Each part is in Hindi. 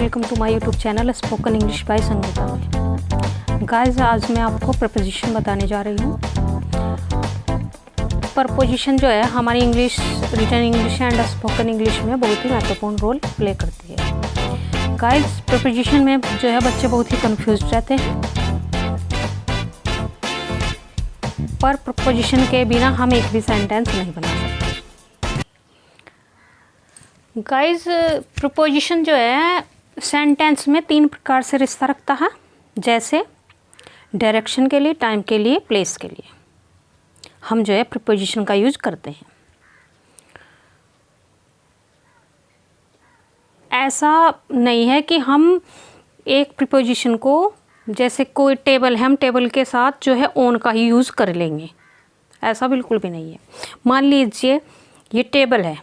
Welcome to my YouTube channel spoken English by Sangeeta में। गाइस, आज मैं आपको प्रपोजिशन बताने जा रही हूँ। प्रपोजिशन जो है हमारी English, written English and spoken English में बहुत ही महत्वपूर्ण रोल प्ले करती है। गाइस, प्रपोजिशन में जो है बच्चे बहुत ही कंफ्यूज रहते हैं, पर प्रपोजिशन के बिना हम एक भी सेंटेंस नहीं बना सकते। गाइस, प्रपोजिशन जो है सेंटेंस में 3 प्रकार से रिश्ता रखता है, जैसे डायरेक्शन के लिए, टाइम के लिए, प्लेस के लिए हम जो है प्रपोजिशन का यूज करते हैं। ऐसा नहीं है कि हम एक प्रपोजिशन को, जैसे कोई टेबल है, हम टेबल के साथ जो है ऑन का ही यूज़ कर लेंगे, ऐसा बिल्कुल भी नहीं है। मान लीजिए ये टेबल है,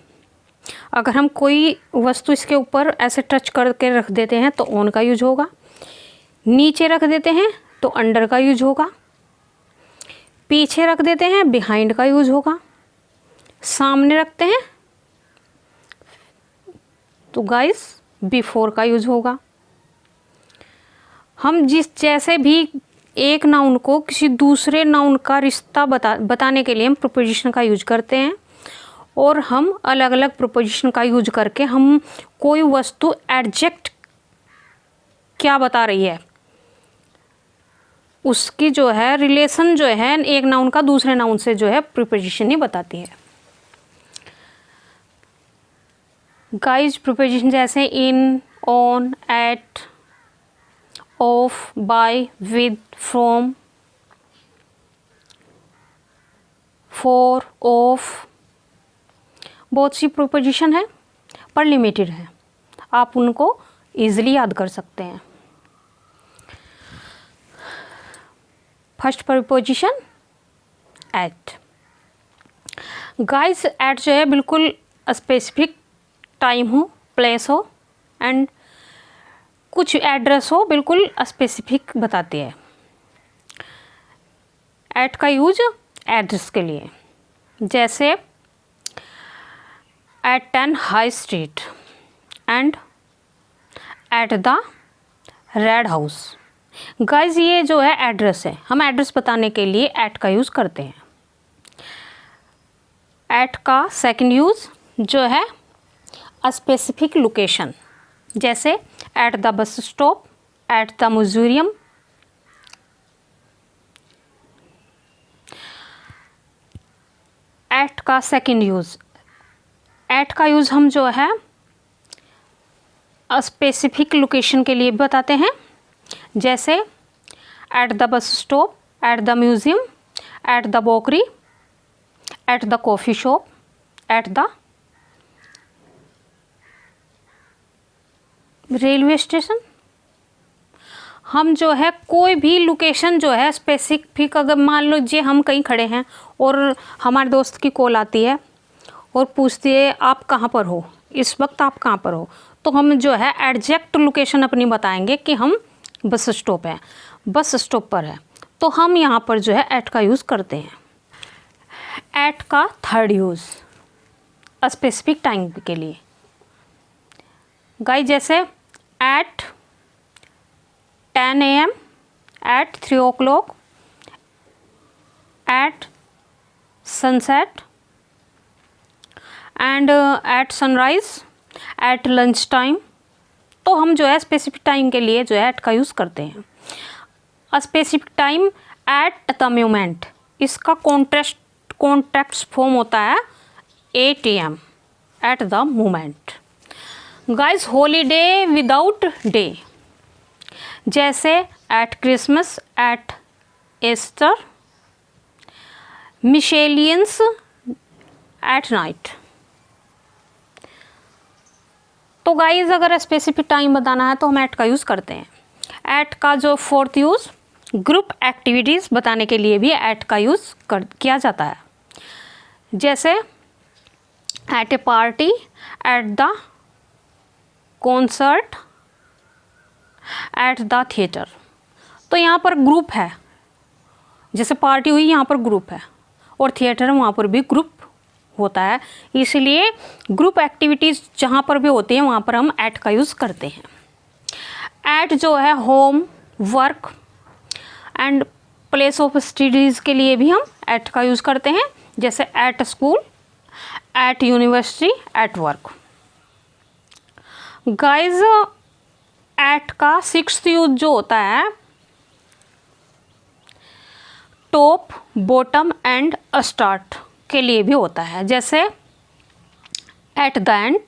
अगर हम कोई वस्तु इसके ऊपर ऐसे टच करके रख देते हैं तो ऑन का यूज होगा, नीचे रख देते हैं तो अंडर का यूज होगा, पीछे रख देते हैं बिहाइंड का यूज होगा, सामने रखते हैं तो गाइस बिफोर का यूज होगा। हम जैसे भी एक नाउन को किसी दूसरे नाउन का रिश्ता बताने के लिए हम प्रपोजिशन का यूज करते हैं, और हम अलग अलग प्रपोजिशन का यूज करके हम कोई वस्तु एडजेक्ट क्या बता रही है, उसकी जो है रिलेशन जो है एक नाउन का दूसरे नाउन से जो है प्रपोजिशन ही बताती है। गाइस, प्रपोजिशन जैसे in, on, at, of, by, with, from, for, of, बहुत सी प्रपोजिशन है पर लिमिटेड है, आप उनको इजीली याद कर सकते हैं। First preposition at. Guys, at जो है बिल्कुल स्पेसिफिक टाइम हो, प्लेस हो एंड कुछ एड्रेस हो, बिल्कुल स्पेसिफिक बताती है। एट का यूज एड्रेस के लिए, जैसे at 10 High Street and at the Red House। Guys, ये जो है एड्रेस है, हम एड्रेस बताने के लिए एट का यूज़ करते हैं। एट का सेकंड यूज़ जो है स्पेसिफिक लोकेशन, जैसे at the bus stop, at the museum. At का सेकंड यूज़, एट का यूज़ हम जो है स्पेसिफिक लोकेशन के लिए बताते हैं, जैसे at the bus stop, at the museum, at the bakery, at the coffee shop, at the railway station. हम जो है कोई भी लोकेशन जो है स्पेसिफिक, अगर मान लीजिए हम कहीं खड़े हैं और हमारे दोस्त की कॉल आती है और पूछती है आप कहाँ पर हो, इस वक्त आप कहाँ पर हो, तो हम जो है एग्जैक्ट लोकेशन अपनी बताएंगे कि हम बस स्टॉप है, बस स्टॉप पर है, तो हम यहाँ पर जो है एट का यूज़ करते हैं। एट का थर्ड यूज़ स्पेसिफिक टाइम के लिए, गाइस, जैसे at 10 AM, at 3 o'clock, at sunset and at sunrise, at lunch time. तो हम जो है स्पेसिफिक टाइम के लिए जो है एट का यूज़ करते हैं। Specific time at the moment, इसका कॉन्ट्रैक्ट फॉर्म होता है 8 AM, at the moment. Guys, holiday without day, जैसे at Christmas, at Easter, miscellaneous, at night. तो गाइज, अगर स्पेसिफिक टाइम बताना है तो हम एट का यूज़ करते हैं। एट का जो फोर्थ यूज़ ग्रुप एक्टिविटीज़ बताने के लिए भी एट का यूज़ किया जाता है, जैसे at a party, at the concert, at the theatre. तो यहाँ पर ग्रुप है, जैसे पार्टी हुई यहाँ पर ग्रुप है, और थिएटर है वहाँ पर भी ग्रुप होता है, इसलिए ग्रुप एक्टिविटीज़ जहाँ पर भी होती हैं वहाँ पर हम एट का यूज़ करते हैं। एट जो है home, work and place of studies के लिए भी हम एट का यूज़ करते हैं, जैसे at school, at university, at work. Guys at का 6th यूज जो होता है टॉप, बॉटम एंड स्टार्ट के लिए भी होता है, जैसे at the end,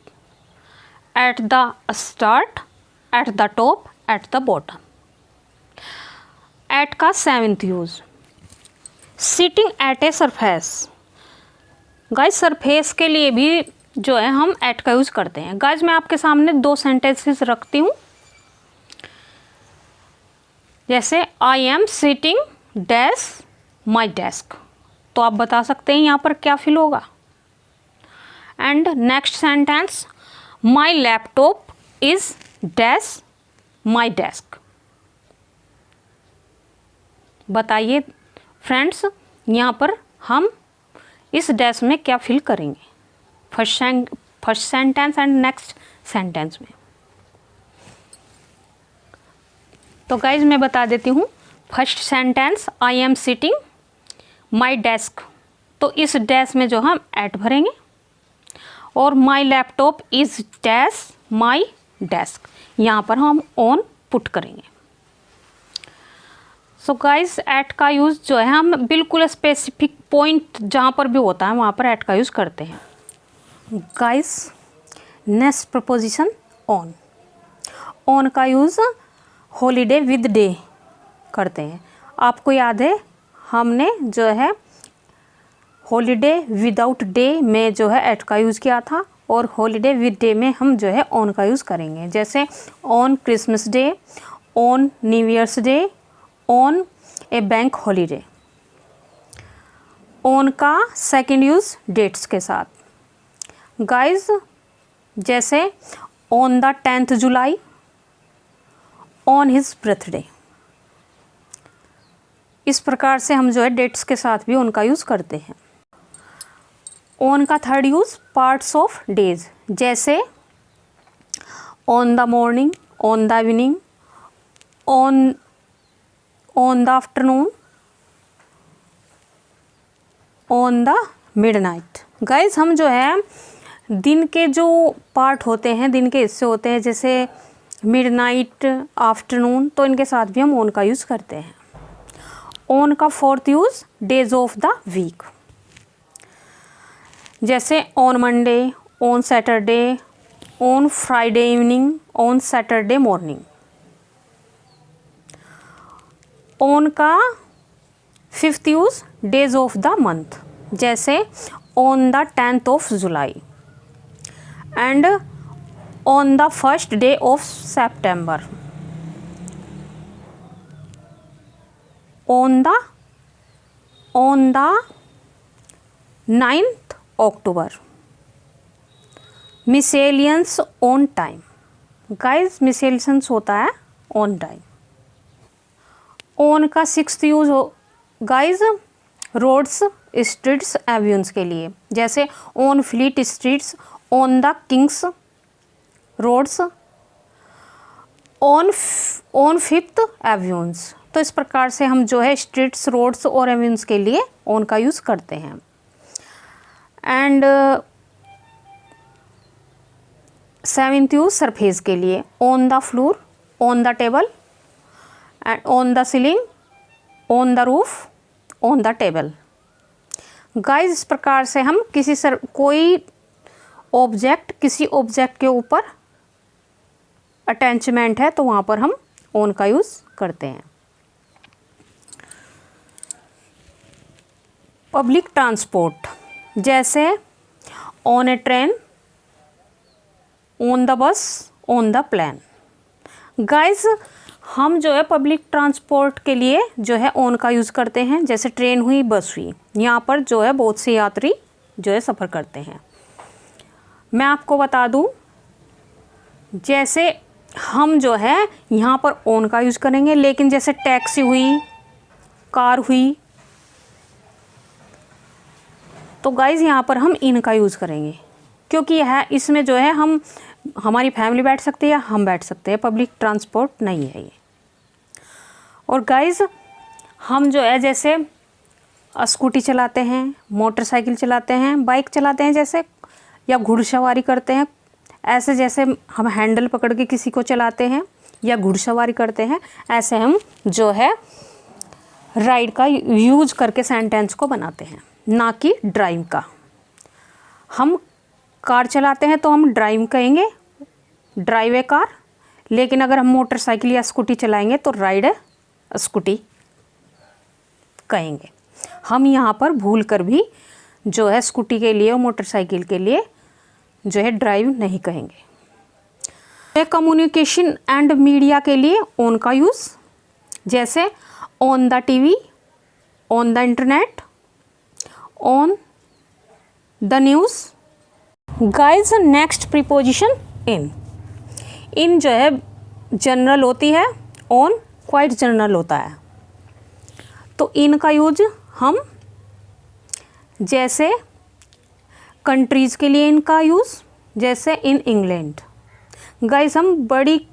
at the start, at the top, at the bottom. At का 7th use sitting at a surface. Guys surface के लिए भी जो है हम एट का यूज करते हैं। गाइज मैं आपके सामने 2 सेंटेंसेस रखती हूँ, जैसे I am sitting dash my desk, तो आप बता सकते हैं यहाँ पर क्या फिल होगा। And next sentence my laptop is dash my desk. बताइए फ्रेंड्स, यहाँ पर हम इस डैश में क्या फिल करेंगे, first sentence and next sentence में। तो गाइज मैं बता देती हूँ, first sentence I am sitting my desk, तो इस डैश में जो हम एट भरेंगे, और my laptop is dash my desk, यहाँ पर हम ऑन पुट करेंगे। सो गाइज एट का यूज़ जो है हम बिल्कुल स्पेसिफिक पॉइंट जहाँ पर भी होता है वहाँ पर एट का यूज़ करते हैं। Guys next preposition on. On का यूज़ हॉलीडे विद डे करते हैं। आपको याद है हमने जो है हॉलीडे विदाउट डे में जो है एट का यूज़ किया था, और हॉलीडे विद डे में हम जो है ऑन का यूज़ करेंगे, जैसे on Christmas day, on new years day, on A bank holiday. On का 2nd यूज़ डेट्स के साथ। गाइज जैसे on the 10th July, on his birthday. इस प्रकार से हम जो है डेट्स के साथ भी उनका यूज़ करते हैं। ऑन का 3rd use parts of days, जैसे on the morning, on the evening, on the afternoon, on the midnight. Guys हम जो है दिन के जो पार्ट होते हैं, दिन के हिस्से होते हैं, जैसे मिडनाइट, आफ्टरनून, तो इनके साथ भी हम ऑन का यूज़ करते हैं। ऑन का 4th use days of the week, जैसे on Monday, on Saturday, on Friday evening, on Saturday morning. On का 5th use days of the month, जैसे on the 10th of July and on the 1st day of September, on the 9th October. Miscellaneous on time. Guys miscellaneous होता है ऑन टाइम। ऑन का 6th यूज हो गाइज रोड्स, स्ट्रीट्स, एवेन्यूज के लिए, जैसे on Fleet streets, on the King's roads, on 5th avenues. तो इस प्रकार से हम जो है स्ट्रीट्स, रोड्स और एवेन्यूज के लिए ऑन का यूज़ करते हैं। एंड 7th यूज सरफेस के लिए, on the floor, on the table and on the ceiling, on the roof, on the table. Guys इस प्रकार से हम कोई ऑब्जेक्ट, किसी ऑब्जेक्ट के ऊपर अटैचमेंट है तो वहाँ पर हम ऑन का यूज़ करते हैं। पब्लिक ट्रांसपोर्ट, जैसे on a train, on the bus, on the plane. Guys हम जो है पब्लिक ट्रांसपोर्ट के लिए जो है ऑन का यूज़ करते हैं, जैसे ट्रेन हुई, बस हुई, यहाँ पर जो है बहुत से यात्री जो है सफ़र करते हैं। मैं आपको बता दूँ, जैसे हम जो है यहाँ पर ऑन का यूज़ करेंगे, लेकिन जैसे टैक्सी हुई, कार हुई, तो गाइज़ यहाँ पर हम इन का यूज़ करेंगे, क्योंकि यह इसमें जो है हम हमारी फैमिली बैठ सकती है या हम बैठ सकते हैं, पब्लिक ट्रांसपोर्ट नहीं है ये। और गाइस हम जो है जैसे स्कूटी चलाते हैं, मोटरसाइकिल चलाते हैं, बाइक चलाते हैं जैसे, या घुड़सवारी करते हैं, ऐसे जैसे हम हैंडल पकड़ के किसी को चलाते हैं या घुड़सवारी करते हैं, ऐसे हम जो है राइड का यूज करके सेंटेंस को बनाते हैं, ना कि ड्राइव का। हम कार चलाते हैं तो हम ड्राइव कहेंगे, ड्राइव ए कार, लेकिन अगर हम मोटरसाइकिल या स्कूटी चलाएंगे तो राइड ए स्कूटी कहेंगे। हम यहाँ पर भूल कर भी जो है स्कूटी के लिए और मोटरसाइकिल के लिए जो है ड्राइव नहीं कहेंगे। कम्युनिकेशन एंड मीडिया के लिए ऑन का यूज़, जैसे on the TV, on the internet, on the news. Guys next preposition in. In जो है जनरल होती है, ऑन क्वाइट जनरल होता है। तो इन का यूज हम जैसे कंट्रीज़ के लिए इनका यूज़, जैसे इन इंग्लैंड। गाइस हम बड़ी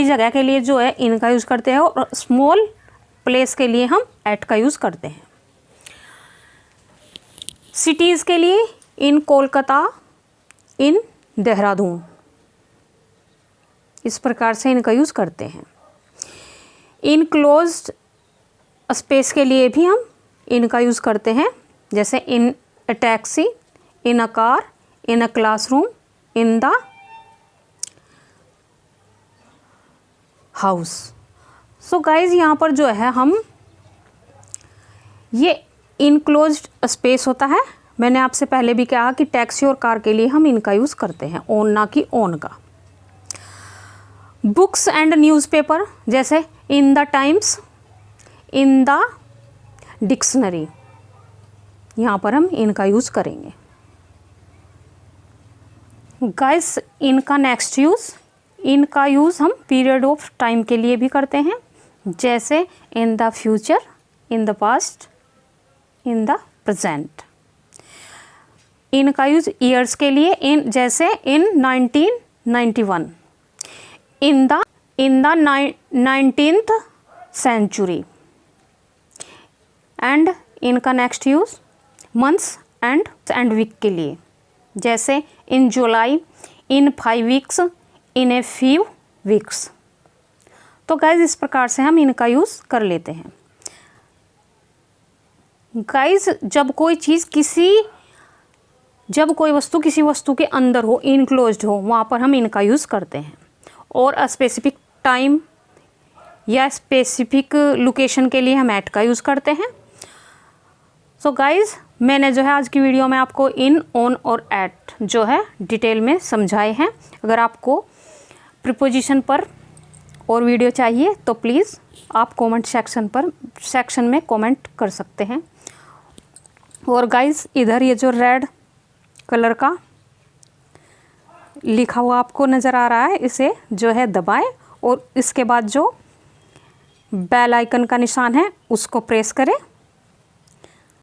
जगह के लिए जो है इनका यूज़ करते हैं, और स्मॉल प्लेस के लिए हम एट का यूज़ करते हैं। सिटीज़ के लिए इन कोलकाता, इन देहरादून, इस प्रकार से इनका यूज़ करते हैं। इन क्लोज्ड स्पेस के लिए भी हम इनका यूज़ करते हैं, जैसे in a taxi, in a car, in a classroom, in the house. So guys यहाँ पर जो है हम ये इनक्लोज्ड स्पेस होता है। मैंने आपसे पहले भी कहा कि टैक्सी और कार के लिए हम इनका यूज़ करते हैं, ओन ना कि ओन का। बुक्स एंड न्यूज़पेपर, जैसे in the Times, in the dictionary, यहाँ पर हम इनका यूज़ करेंगे। गाइस इनका नेक्स्ट यूज़, इनका यूज़ हम पीरियड ऑफ टाइम के लिए भी करते हैं, जैसे in the future, in the past, in the present. इनका यूज़ ईयर्स के लिए, इन जैसे in 1991, in the 19th century. And इनका next use months and week के लिए, जैसे in July, in 5 weeks, in a few weeks. तो गाइज इस प्रकार से हम इनका यूज़ कर लेते हैं। गाइज जब कोई वस्तु किसी वस्तु के अंदर हो, इनक्लोज्ड हो, वहाँ पर हम इनका यूज़ करते हैं। और स्पेसिफिक टाइम या स्पेसिफिक लोकेशन के लिए हम एट का यूज़ करते हैं। सो गाइज मैंने जो है आज की वीडियो में आपको इन, ऑन और एट जो है डिटेल में समझाए हैं। अगर आपको प्रीपोजिशन पर और वीडियो चाहिए तो प्लीज़ आप कमेंट सेक्शन में कमेंट कर सकते हैं। और गाइज इधर ये जो रेड कलर का लिखा हुआ आपको नज़र आ रहा है, इसे जो है दबाएं और इसके बाद जो बेल आइकन का निशान है उसको प्रेस करें